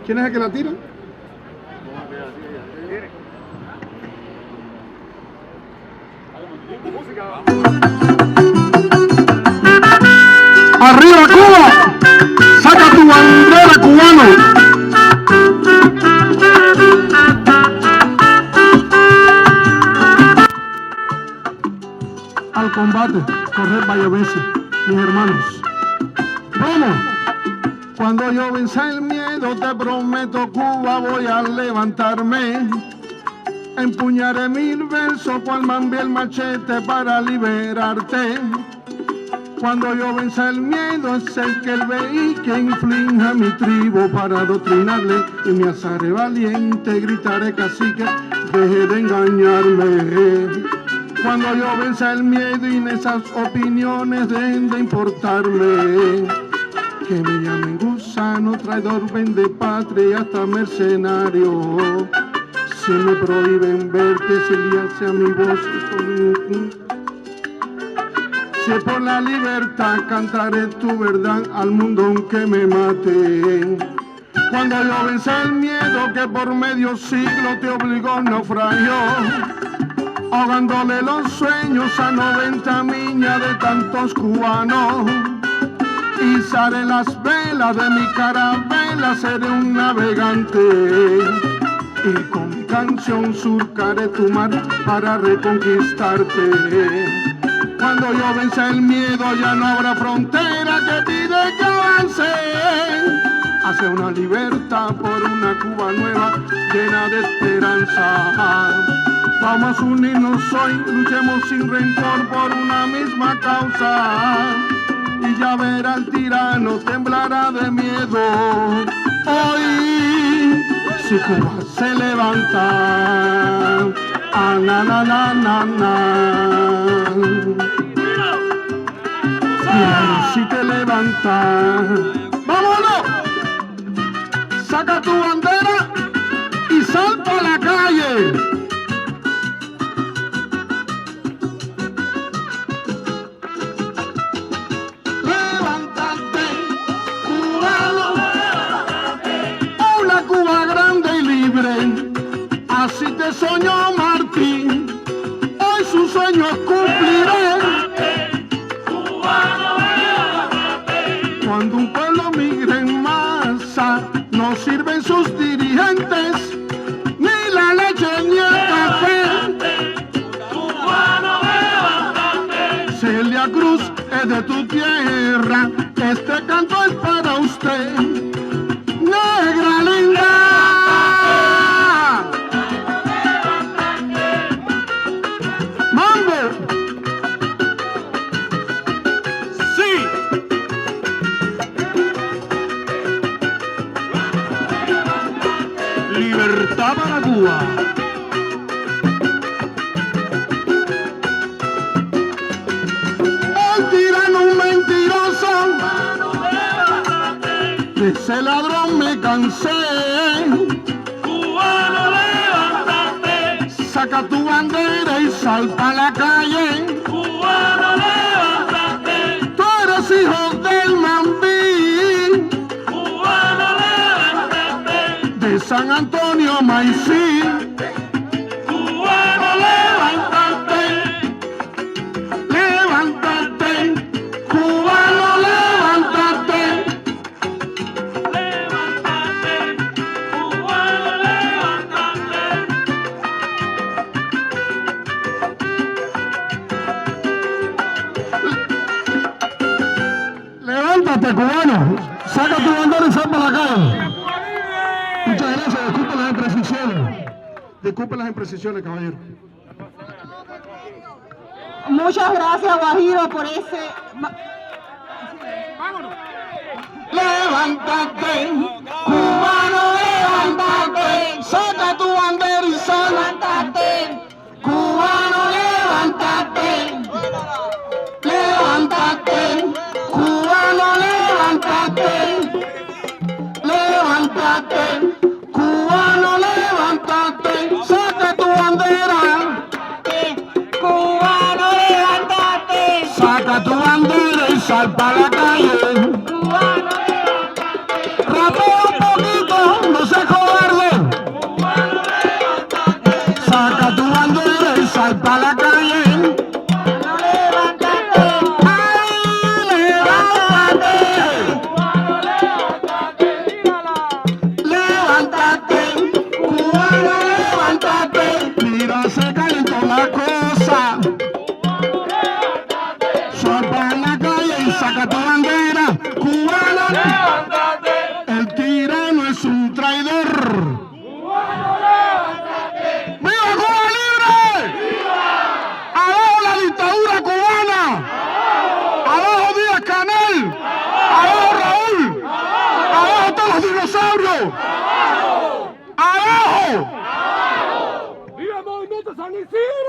¿Quién es el que la tira? ¡Arriba Cuba! ¡Saca tu bandera, cubano! Al combate, correr varias veces, mis hermanos. ¡Vamos! Cuando yo venza el miedo, te prometo, Cuba, voy a levantarme. Empuñaré 1000 versos, cual mambí el machete para liberarte. Cuando yo venza el miedo, es el que el veí que inflinja mi tribu para adoctrinarle. Y me alzaré valiente, gritaré cacique, deje de engañarme. Cuando yo venza el miedo y en esas opiniones dejen de importarme. Que me llamen gusano, traidor, vende patria y hasta mercenario. Si me prohíben verte, si le hace a mi voz. Si por la libertad cantaré tu verdad al mundo aunque me maten. Cuando yo venza el miedo que por medio siglo te obligó a naufragio, ahogándole los sueños a 90 niñas de tantos cubanos. Izaré las velas de mi carabela, seré un navegante. Y con mi canción surcaré tu mar para reconquistarte. Cuando yo venza el miedo ya no habrá frontera que pide que avance hacia una libertad por una Cuba nueva llena de esperanza. Vamos a unirnos hoy, luchemos sin rencor por una misma causa. Y ya verá el tirano, temblará de miedo. Hoy, si Cuba se levanta, ah, na, na, na, na, na. Mira, si te levantas, ¡vámonos! Saca tu bandera y salta a la calle. Levántate, cubano, una Cuba grande y libre, así te soñó Martín, hoy sus sueños cumpliré. Cuando un pueblo migre en masa, no sirven sus dirigentes, ni la leche ni el café. Celia Cruz es de tu tierra, este canto es para usted, negra linda. Libertad para Cuba. El tirano un mentiroso, de ese ladrón me cansé. Cubano, levántate, saca tu bandera y salta a la calle. Cubano, levántate, tú eres hijo del Mambí. Cubano, levántate, de San Antonio Maicí. Cubano, levántate, levántate, cubano, levántate, levántate, cubano, levántate. Levántate, cubano, saca tu bandera y salta a la calle. Muchas gracias, disculpen las imprecisiones. Disculpen las imprecisiones, caballero. Muchas gracias, Guajiro, por ese... ¡Vámonos! Levántate, cubano, levántate, saca tu bandera y sal. Levántate, Cubano, levántate, levántate, cubano, levántate, levántate, cubano, levántate, saca tu bandera, cubano, levántate, saca tu bandera y sal para la calle. cubano, levántate, Rapea un poquito, no sí!